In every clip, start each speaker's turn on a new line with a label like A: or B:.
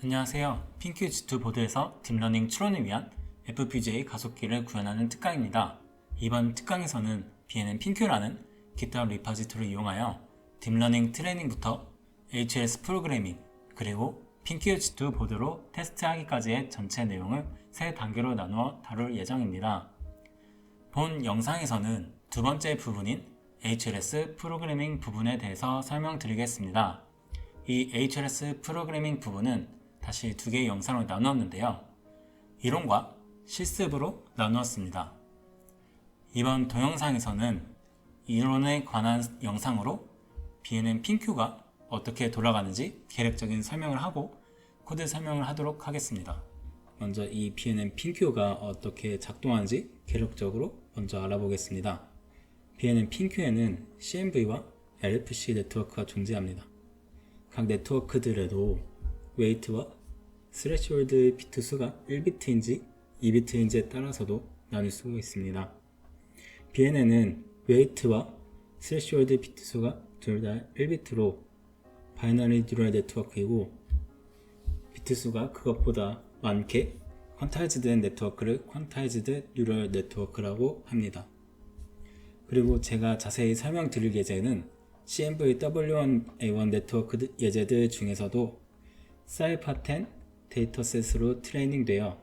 A: 안녕하세요. 핑큐 G2 보드에서 딥러닝 추론을 위한 FPGA 가속기를 구현하는 특강입니다. 이번 특강에서는 BNN 핑큐라는 GitHub 리파지토를 이용하여 딥러닝 트레이닝부터 HLS 프로그래밍 그리고 핑큐 G2 보드로 테스트하기까지의 전체 내용을 세 단계로 나누어 다룰 예정입니다. 본 영상에서는 두 번째 부분인 HLS 프로그래밍 부분에 대해서 설명드리겠습니다. 이 HLS 프로그래밍 부분은 다시 두 개의 영상으로 나누었는데요. 이론과 실습으로 나누었습니다. 이번 동영상에서는 이론에 관한 영상으로 BNN 핑큐가 어떻게 돌아가는지 계략적인 설명을 하고 코드 설명을 하도록 하겠습니다. 먼저 이 BNN 핑큐가 어떻게 작동하는지 계략적으로 먼저 알아보겠습니다. BNN 핑큐에는 CMV와 LFC 네트워크가 존재합니다. 각 네트워크들에도 웨이트와 스레시홀드 비트 수가 1비트인지 2비트인지에 따라서도 나눌 수가 있습니다. BNN은 웨이트와 스레시홀드 비트 수가 둘 다 1비트로 바이너리 뉴럴 네트워크이고 비트 수가 그것보다 많게 퀀타이즈드 된 네트워크를 퀀타이즈드 뉴럴 네트워크라고 합니다. 그리고 제가 자세히 설명드릴 예제는 CMV W1A1 네트워크 예제들 중에서도 사이파10 데이터셋으로 트레이닝되어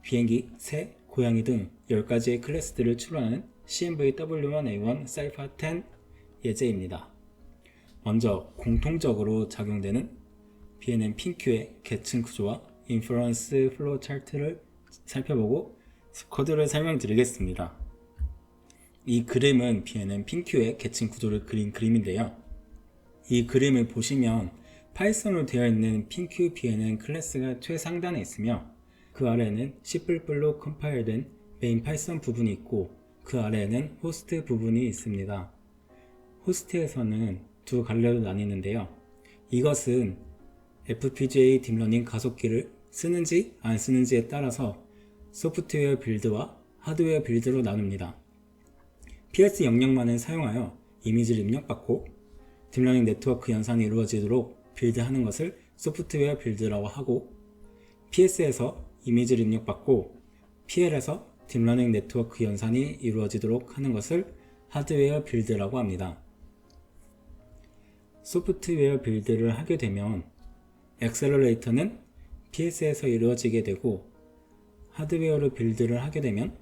A: 비행기, 새, 고양이 등 10가지의 클래스들을 추론하는 CMV W1A1 사이파10 예제입니다. 먼저 공통적으로 작용되는 BNN 핑큐의 계층 구조와 인퍼런스 플로우 차트를 살펴보고 코드를 설명드리겠습니다. 이 그림은 BNN 핑큐의 계층 구조를 그린 그림인데요. 이 그림을 보시면 파이썬으로 되어 있는 핑큐 BNN 클래스가 최상단에 있으며 그 아래에는 C++로 컴파일된 메인 파이썬 부분이 있고 그 아래에는 호스트 부분이 있습니다. 호스트에서는 두 갈래로 나뉘는데요. 이것은 FPGA 딥러닝 가속기를 쓰는지 안 쓰는지에 따라서 소프트웨어 빌드와 하드웨어 빌드로 나눕니다. PS 영역만을 사용하여 이미지를 입력받고 딥러닝 네트워크 연산이 이루어지도록 빌드하는 것을 소프트웨어 빌드라고 하고 PS에서 이미지를 입력받고 PL에서 딥러닝 네트워크 연산이 이루어지도록 하는 것을 하드웨어 빌드라고 합니다. 소프트웨어 빌드를 하게 되면 액셀러레이터는 PS에서 이루어지게 되고 하드웨어로 빌드를 하게 되면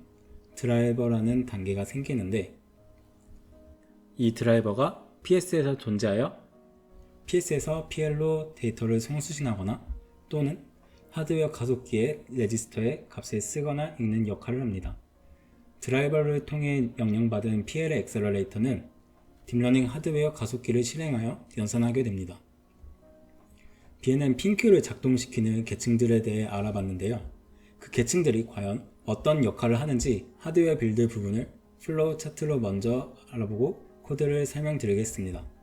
A: 드라이버라는 단계가 생기는데 이 드라이버가 PS에서 존재하여 PS에서 PL로 데이터를 송수신하거나 또는 하드웨어 가속기의 레지스터에 값을 쓰거나 읽는 역할을 합니다. 드라이버를 통해 명령받은 PL의 액셀러레이터는 딥러닝 하드웨어 가속기를 실행하여 연산하게 됩니다. BNN 핑큐를 작동시키는 계층들에 대해 알아봤는데요. 그 계층들이 과연 어떤 역할을 하는지 하드웨어 빌드 부분을 플로우 차트로 먼저 알아보고 코드를 설명드리겠습니다.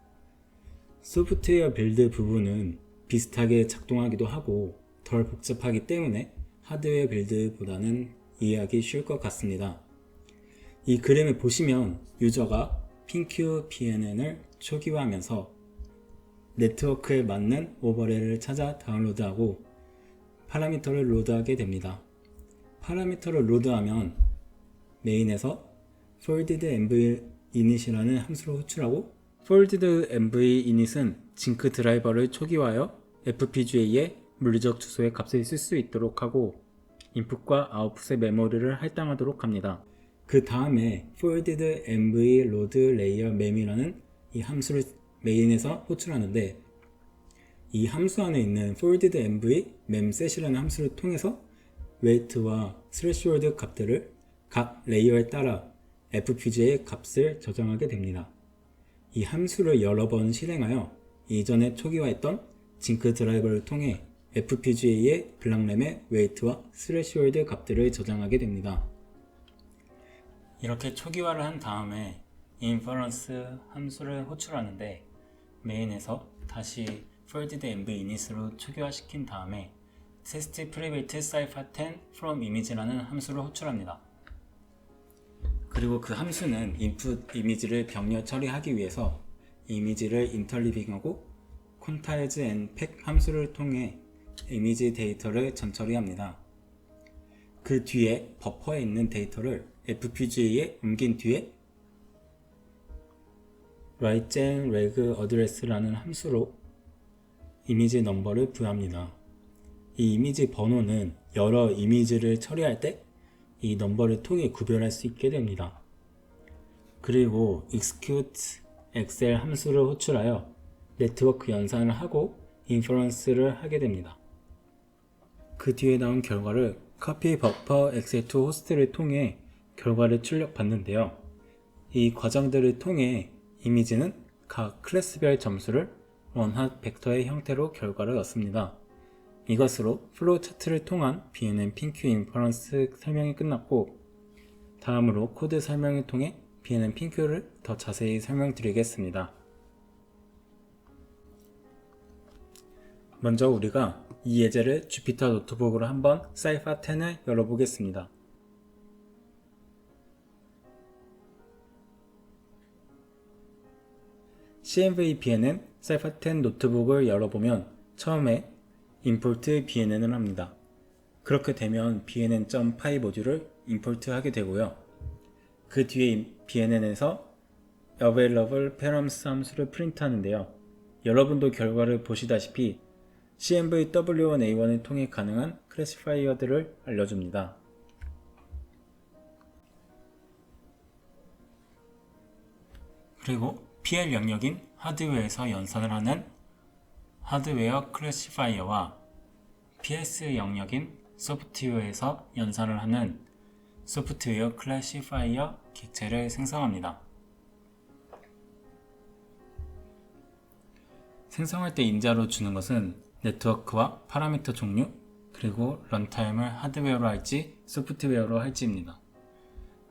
A: 소프트웨어 빌드 부분은 비슷하게 작동하기도 하고 덜 복잡하기 때문에 하드웨어 빌드보다는 이해하기 쉬울 것 같습니다. 이 그림을 보시면 유저가 핑큐 BNN을 초기화하면서 네트워크에 맞는 오버레이를 찾아 다운로드하고 파라미터를 로드하게 됩니다. 파라미터를 로드하면 메인에서 folded mv init이라는 함수를 호출하고 folded mv init은 징크 드라이버를 초기화하여 FPGA의 물리적 주소의 값을 쓸 수 있도록 하고 인풋과 아웃풋의 메모리를 할당하도록 합니다. 그 다음에 folded mv load layer mem이라는 이 함수를 메인에서 호출하는데 이 함수 안에 있는 folded mv memset이라는 함수를 통해서 웨이트와 스레시홀드 값들을 각 레이어에 따라 FPGA의 값을 저장하게 됩니다. 이 함수를 여러 번 실행하여 이전에 초기화했던 징크 드라이버를 통해 FPGA의 블락램의 웨이트와 스레시홀드 값들을 저장하게 됩니다. 이렇게 초기화를 한 다음에 인퍼런스 함수를 호출하는데 메인에서 다시 folded mv init으로 초기화시킨 다음에 test private cipher10 from image라는 함수를 호출합니다. 그리고 그 함수는 input 이미지를 병렬 처리하기 위해서 이미지를 인터리빙하고 콘타이즈 앤 팩 함수를 통해 이미지 데이터를 전처리합니다. 그 뒤에 버퍼에 있는 데이터를 FPGA에 옮긴 뒤에 write reg address라는 함수로 이미지 넘버를 부여합니다. 이 이미지 번호는 여러 이미지를 처리할 때 이 넘버를 통해 구별할 수 있게 됩니다. 그리고 execute excel 함수를 호출하여 네트워크 연산을 하고 인퍼런스를 하게 됩니다. 그 뒤에 나온 결과를 copy buffer excel to host를 통해 결과를 출력받는데요. 이 과정들을 통해 이미지는 각 클래스별 점수를 원핫 벡터의 형태로 결과를 얻습니다. 이것으로 플로우 차트를 통한 BNN PinQ 인퍼런스 설명이 끝났고, 다음으로 코드 설명을 통해 BNN PinQ를 더 자세히 설명드리겠습니다. 먼저 우리가 이 예제를 주피터 노트북으로 한번 사이파10을 열어보겠습니다. CNV BNN 사이파10 노트북을 열어보면 처음에 import BNN을 합니다. 그렇게 되면 bnn.py 모듈을 임포트하게 되고요. 그 뒤에 BNN에서 available params 함수를 프린트하는데요. 여러분도 결과를 보시다시피 CMVW1A1을 통해 가능한 클래시파이어들을 알려줍니다. 그리고 PL 영역인 하드웨어에서 연산을 하는 하드웨어 클래시파이어와 PS 영역인 소프트웨어에서 연산을 하는 소프트웨어 클래시파이어 객체를 생성합니다. 생성할 때 인자로 주는 것은 네트워크와 파라미터 종류, 그리고 런타임을 하드웨어로 할지 소프트웨어로 할지입니다.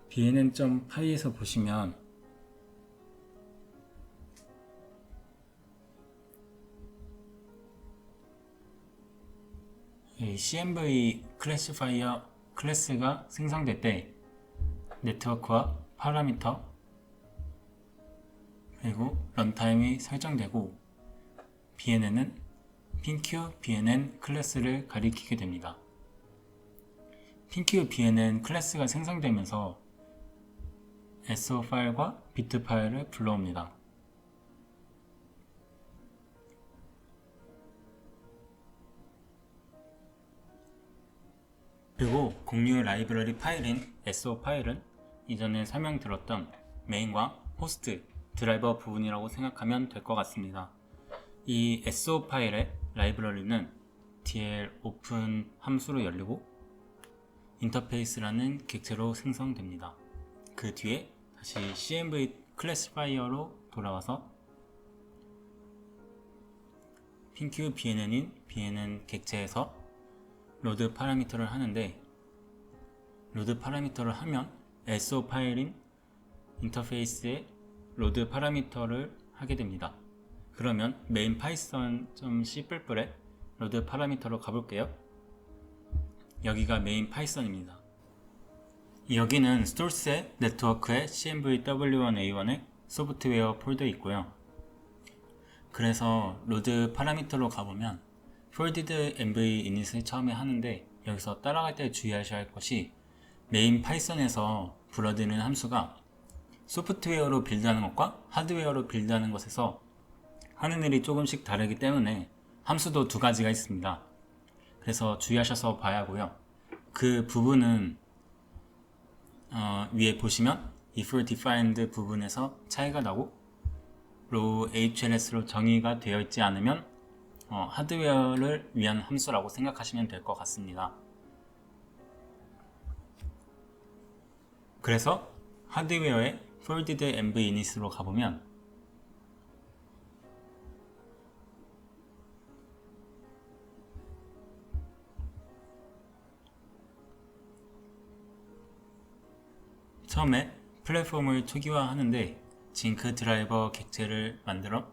A: bnn.py에서 보시면 이 CMV 클래시파이어 클래스가 생성될 때 네트워크와 파라미터 그리고 런타임이 설정되고 BNN은 PinQ BNN 클래스를 가리키게 됩니다. PinQ BNN 클래스가 생성되면서 SO 파일과 비트 파일을 불러옵니다. 그리고 공유 라이브러리 파일인 SO 파일은 이전에 설명드렸던 메인과 호스트, 드라이버 부분이라고 생각하면 될 것 같습니다. 이 SO 파일의 라이브러리는 DL 오픈 함수로 열리고 인터페이스라는 객체로 생성됩니다. 그 뒤에 다시 CMV 클래시파이어로 돌아와서 PinQ BNN인 BNN 객체에서 로드 파라미터를 하는데, 로드 파라미터를 하면 SO 파일인 인터페이스에 로드 파라미터를 하게 됩니다. 그러면 메인 python.c 뿔뿔에 로드 파라미터로 가볼게요. 여기가 메인 파이썬입니다. 여기는 스토스의 네트워크에 CMVW1A1의 소프트웨어 폴더에 있고요. 그래서 로드 파라미터로 가보면 folded mv init을 처음에 하는데, 여기서 따라갈 때 주의하셔야 할 것이 메인 파이썬에서 불어드는 함수가 소프트웨어로 빌드하는 것과 하드웨어로 빌드하는 것에서 하는 일이 조금씩 다르기 때문에 함수도 두 가지가 있습니다. 그래서 주의하셔서 봐야 하고요. 그 부분은 위에 보시면 if defined 부분에서 차이가 나고 row HLS로 정의가 되어 있지 않으면 하드웨어를 위한 함수라고 생각하시면 될 것 같습니다. 그래서 하드웨어의 folded mv init으로 가보면 처음에 플랫폼을 초기화하는데 징크 드라이버 객체를 만들어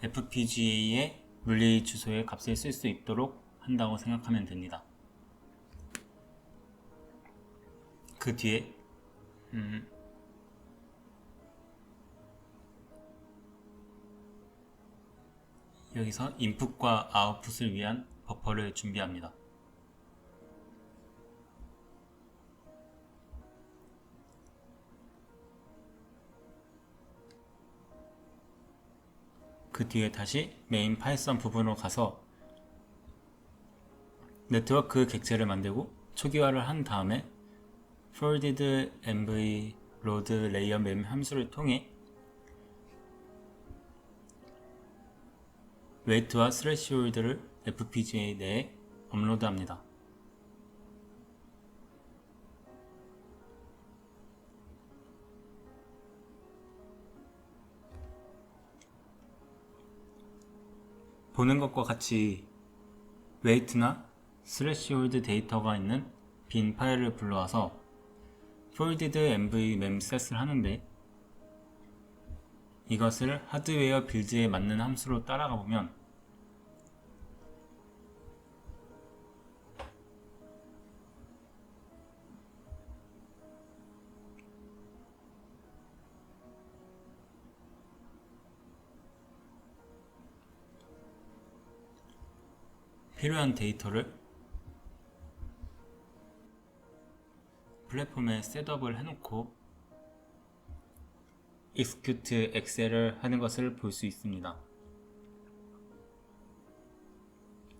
A: FPGA의 물리 주소의 값을 쓸 수 있도록 한다고 생각하면 됩니다. 그 뒤에 여기서 인풋과 아웃풋을 위한 버퍼를 준비합니다. 그 뒤에 다시 메인 파이썬 부분으로 가서 네트워크 객체를 만들고 초기화를 한 다음에 folded env load layer mem 함수를 통해 weight와 threshold를 FPGA 내에 업로드합니다. 보는 것과 같이 weight나 threshold 데이터가 있는 빈 파일을 불러와서 folded env mem set을 하는데, 이것을 하드웨어 빌드에 맞는 함수로 따라가 보면 필요한 데이터를 플랫폼에 셋업을 해놓고 execute excel을 하는 것을 볼 수 있습니다.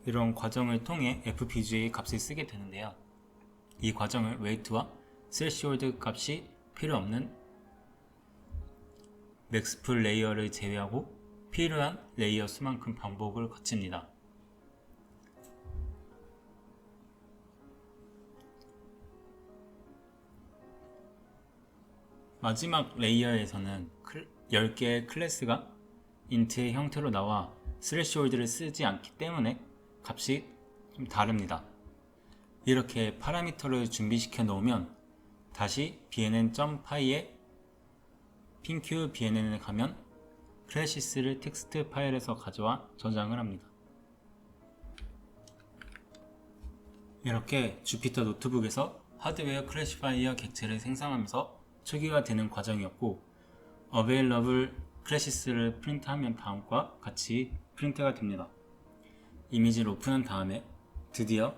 A: 이런 과정을 통해 FPGA 값을 쓰게 되는데요. 이 과정을 weight와 threshold 값이 필요 없는 maxpool 레이어를 제외하고 필요한 레이어 수만큼 반복을 거칩니다. 마지막 레이어에서는 10개의 클래스가 int의 형태로 나와 스레시홀드를 쓰지 않기 때문에 값이 좀 다릅니다. 이렇게 파라미터를 준비시켜 놓으면 다시 bnn.py에 pinq bnn을 가면 클래시스를 텍스트 파일에서 가져와 저장을 합니다. 이렇게 주피터 노트북에서 하드웨어 클래시파이어 객체를 생성하면서 초기화 되는 과정이었고, available clases를 프린트하면 다음과 같이 프린트가 됩니다. 이미지를 오픈한 다음에 드디어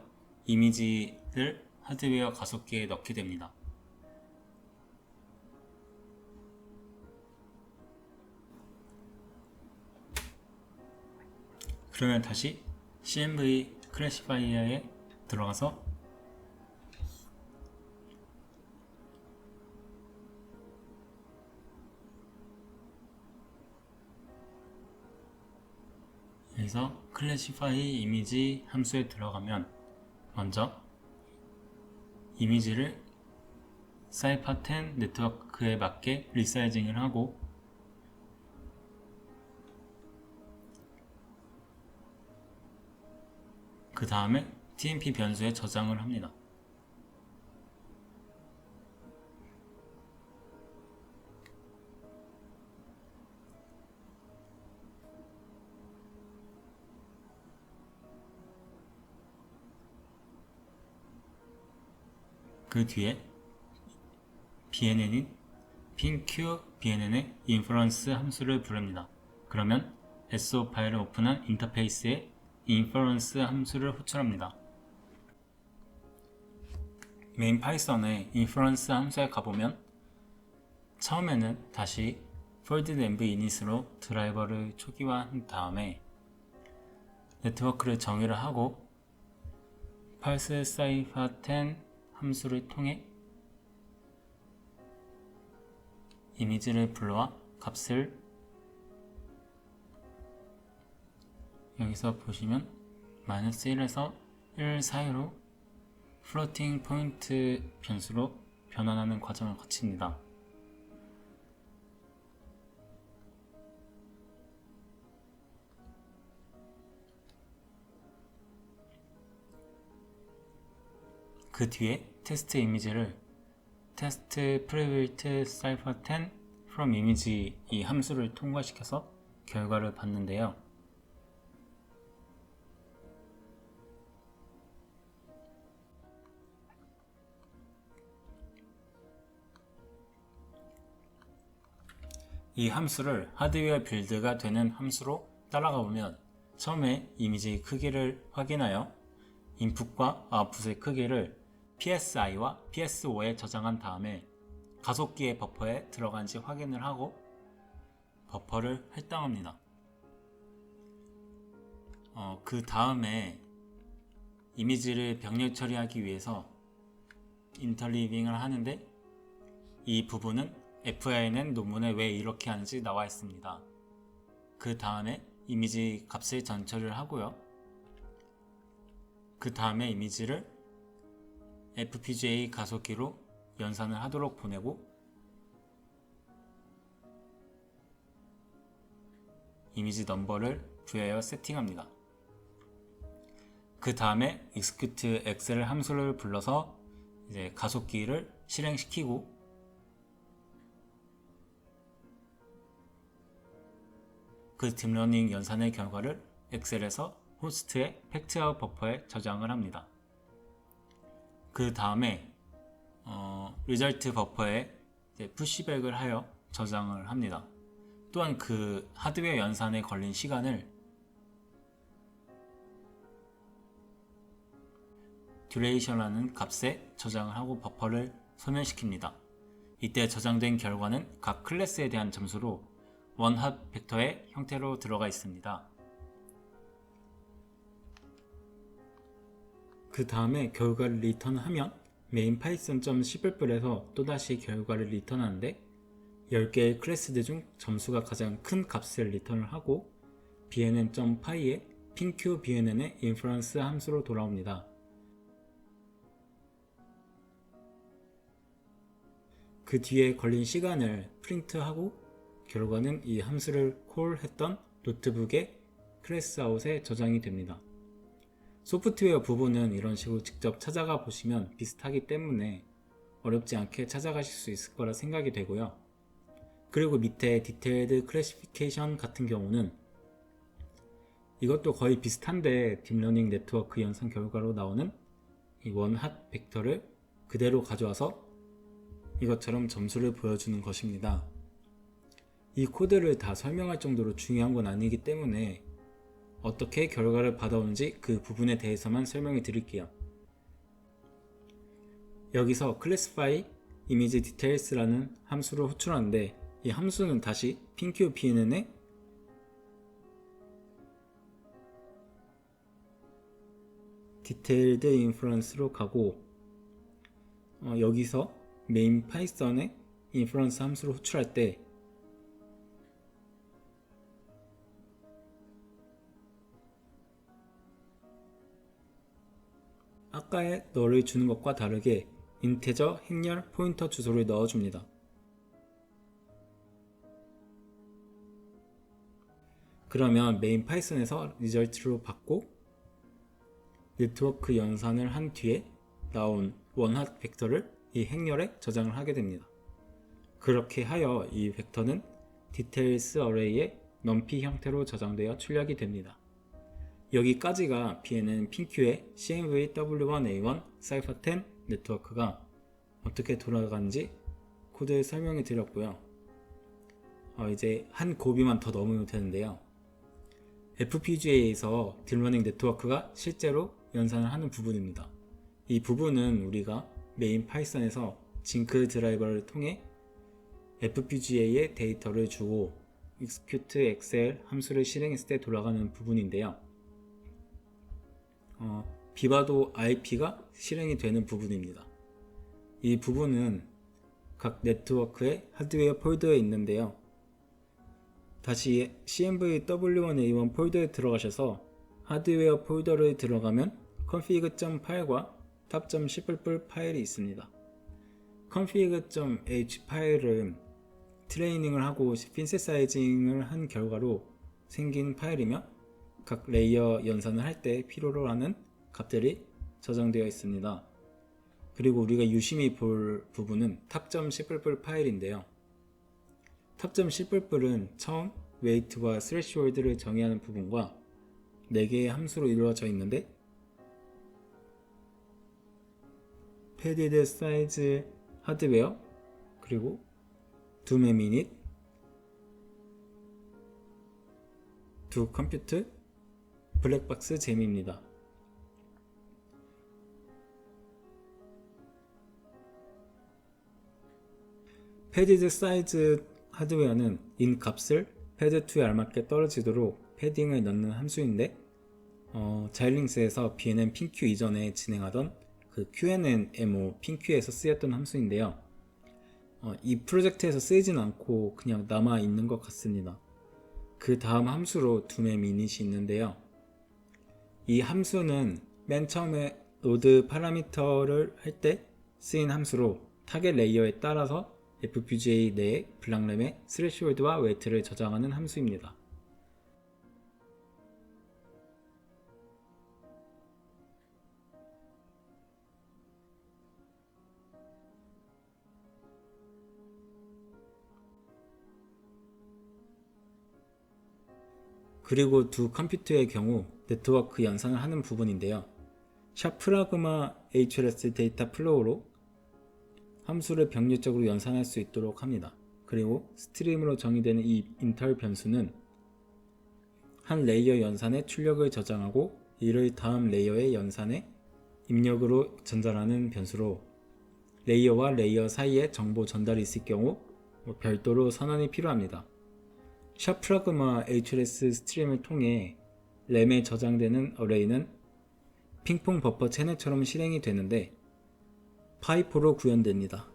A: 이미지를 하드웨어 가속기에 넣게 됩니다. 그러면 다시 CMV 클래시파이어에 들어가서 여기서 classify 이미지 함수에 들어가면 먼저 이미지를 사이파10 네트워크에 맞게 리사이징을 하고, 그 다음에 TMP 변수에 저장을 합니다. 그 뒤에 bnn인 pinq bnn의 inference 함수를 부릅니다. 그러면 SO 파일을 오픈한 인터페이스에 inference 함수를 호출합니다. 메인 파이썬의 inference 함수에 가보면 처음에는 다시 folded env init으로 드라이버를 초기화한 다음에 네트워크를 정의를 하고 parse cipher10 함수를 통해 이미지를 불러와 값을 여기서 보시면 -1에서 1 사이로 floating point 변수로 변환하는 과정을 거칩니다. 그 뒤에 테스트 이미지를 test prebuilt cipher10 from image 이 함수를 통과시켜서 결과를 받는데요. 이 함수를 하드웨어 빌드가 되는 함수로 따라가 보면 처음에 이미지 크기를 확인하여 인풋과 아웃풋의 크기를 PSI와 PS5에 저장한 다음에 가속기의 버퍼에 들어간지 확인을 하고 버퍼를 할당합니다. 그 다음에 이미지를 병렬 처리하기 위해서 인터리빙을 하는데, 이 부분은 FINN 논문에 왜 이렇게 하는지 나와 있습니다. 그 다음에 이미지 값을 전처리를 하고요. 그 다음에 이미지를 FPGA 가속기로 연산을 하도록 보내고, 이미지 넘버를 부여하여 세팅합니다. 그 다음에 execute 엑셀 함수를 불러서 이제 가속기를 실행시키고, 그 딥러닝 연산의 결과를 엑셀에서 호스트의 팩트아웃 버퍼에 저장을 합니다. 그 다음에 리절트 버퍼에 푸시백을 하여 저장을 합니다. 또한 그 하드웨어 연산에 걸린 시간을 듀레이션이라는 값에 저장을 하고 버퍼를 소멸시킵니다. 이때 저장된 결과는 각 클래스에 대한 점수로 원핫 벡터의 형태로 들어가 있습니다. 그 다음에 결과를 리턴하면 메인 python.cpp에서 또다시 결과를 리턴하는데, 10개의 클래스들 중 점수가 가장 큰 값을 리턴을 하고 bnn.py에 pinqbnn의 인퍼런스 함수로 돌아옵니다. 그 뒤에 걸린 시간을 프린트하고 결과는 이 함수를 콜했던 노트북의 클래스 아웃에 저장이 됩니다. 소프트웨어 부분은 이런 식으로 직접 찾아가 보시면 비슷하기 때문에 어렵지 않게 찾아가실 수 있을 거라 생각이 되고요. 그리고 밑에 디테일드 클래시피케이션 같은 경우는 이것도 거의 비슷한데 딥러닝 네트워크 연산 결과로 나오는 이 원핫 벡터를 그대로 가져와서 이것처럼 점수를 보여주는 것입니다. 이 코드를 다 설명할 정도로 중요한 건 아니기 때문에 어떻게 결과를 받아오는지 그 부분에 대해서만 설명해 드릴게요. 여기서 classify image details라는 함수를 호출하는데, 이 함수는 다시 pinqbnn의 detailed inference로 가고, 여기서 메인 파이썬의 인퍼런스 함수를 호출할 때 아까의 너를 주는 것과 다르게 인테저 행렬 포인터 주소를 넣어줍니다. 그러면 메인 파이썬에서 리절트로 받고 네트워크 연산을 한 뒤에 나온 원핫 벡터를 이 행렬에 저장을 하게 됩니다. 그렇게 하여 이 벡터는 details array의 numpy 형태로 저장되어 출력이 됩니다. 여기까지가 BNN PQ의 CMV-W1A1 Cypher10 네트워크가 어떻게 돌아가는지 코드 설명해 드렸고요. 이제 한 고비만 더 넣으면 되는데요. FPGA에서 딥러닝 네트워크가 실제로 연산을 하는 부분입니다. 이 부분은 우리가 메인 파이썬에서 징크 드라이버를 통해 FPGA에 데이터를 주고 execute excel 함수를 실행했을 때 돌아가는 부분인데요. 비바도 IP가 실행이 되는 부분입니다. 이 부분은 각 네트워크의 하드웨어 폴더에 있는데요. 다시 CMV-W1A1 폴더에 들어가셔서 하드웨어 폴더를 들어가면 config.file과 tab.cpp 파일이 있습니다. config.h 파일은 트레이닝을 하고 신세사이징을 한 결과로 생긴 파일이며 각 레이어 연산을 할 때 필요로 하는 값들이 저장되어 있습니다. 그리고 우리가 유심히 볼 부분은 tab.cpp 파일인데요. tab.cpp는 처음 weight와 threshold를 정의하는 부분과 4개의 함수로 이루어져 있는데, padded size 하드웨어, 그리고 doom minute, do compute, 블랙박스 잼입니다. 패디드 사이즈 하드웨어는 인 값을 패드2에 알맞게 떨어지도록 패딩을 넣는 함수인데 자일링스에서 BNN 핀큐 이전에 진행하던 그 QNN-MO 핀큐에서 쓰였던 함수인데요. 이 프로젝트에서 쓰이진 않고 그냥 남아 있는 것 같습니다. 그 다음 함수로 두매 미닛이 있는데요. 이 함수는 맨 처음에 로드 파라미터를 할 때 쓰인 함수로 타겟 레이어에 따라서 FPGA 내의 블락램의 스레시홀드와 웨이트를 저장하는 함수입니다. 그리고 두 컴퓨터의 경우 네트워크 연산을 하는 부분인데요. 샤프라그마 HLS 데이터 플로우로 함수를 병렬적으로 연산할 수 있도록 합니다. 그리고 스트림으로 정의되는 이 인터 변수는 한 레이어 연산의 출력을 저장하고 이를 다음 레이어의 연산에 입력으로 전달하는 변수로 레이어와 레이어 사이에 정보 전달이 있을 경우 별도로 선언이 필요합니다. 샤프라그마 HLS 스트림을 통해 램에 저장되는 어레이는 핑퐁 버퍼 채널처럼 실행이 되는데 파이프로 구현됩니다.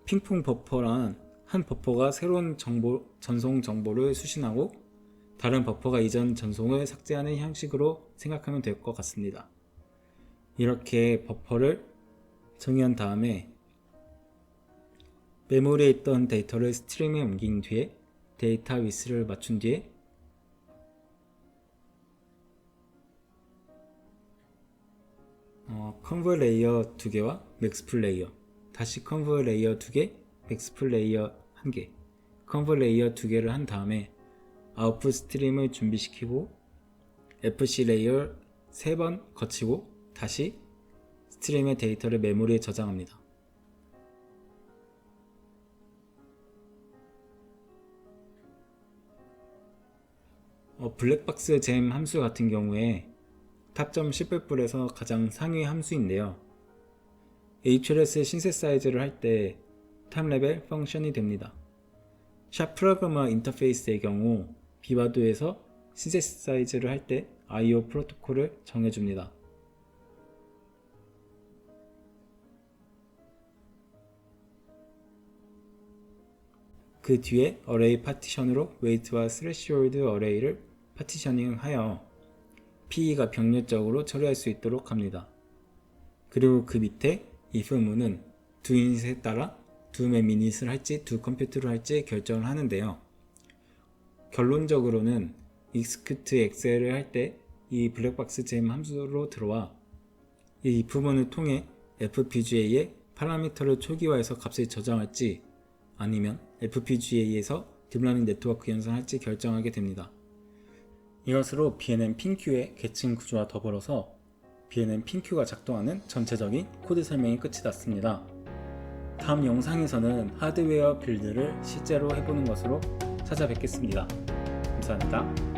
A: 핑퐁 버퍼란 한 버퍼가 새로운 전송 정보를 수신하고 다른 버퍼가 이전 전송을 삭제하는 형식으로 생각하면 될 것 같습니다. 이렇게 버퍼를 정의한 다음에 메모리에 있던 데이터를 스트림에 옮긴 뒤에 데이터 위스를 맞춘 뒤에 컨버 레이어 2개와 맥스풀 레이어, 다시 컨버 레이어 2개, 맥스풀 레이어 1개, 컨버 레이어 2개를 한 다음에 아웃풋 스트림을 준비시키고 FC 레이어 3번 거치고 다시 스트림의 데이터를 메모리에 저장합니다. 블랙박스 잼 함수 같은 경우에 탑.10불에서 가장 상위 함수인데요. HLS 신세사이즈를 할 때 탑 레벨 펑션이 됩니다. 샤프라그마 인터페이스의 경우 비바도에서 신세사이즈를 할 때 IO 프로토콜을 정해줍니다. 그 뒤에 어레이 파티션으로 웨이트와 스레시홀드 어레이를 파티셔닝하여 PE가 병렬적으로 처리할 수 있도록 합니다. 그리고 그 밑에 if문은 두 인it에 따라 두 미닛을 할지 두 컴퓨터를 할지 결정을 하는데요. 결론적으로는 execute excel을 할 때 이 블랙박스 잼 함수로 들어와 이 if문을 통해 FPGA의 파라미터를 초기화해서 값을 저장할지 아니면 FPGA에서 딥러닝 네트워크 연산할지 결정하게 됩니다. 이것으로 BNN 핀큐의 계층 구조와 더불어서 BNN 핀큐가 작동하는 전체적인 코드 설명이 끝이 났습니다. 다음 영상에서는 하드웨어 빌드를 실제로 해보는 것으로 찾아뵙겠습니다. 감사합니다.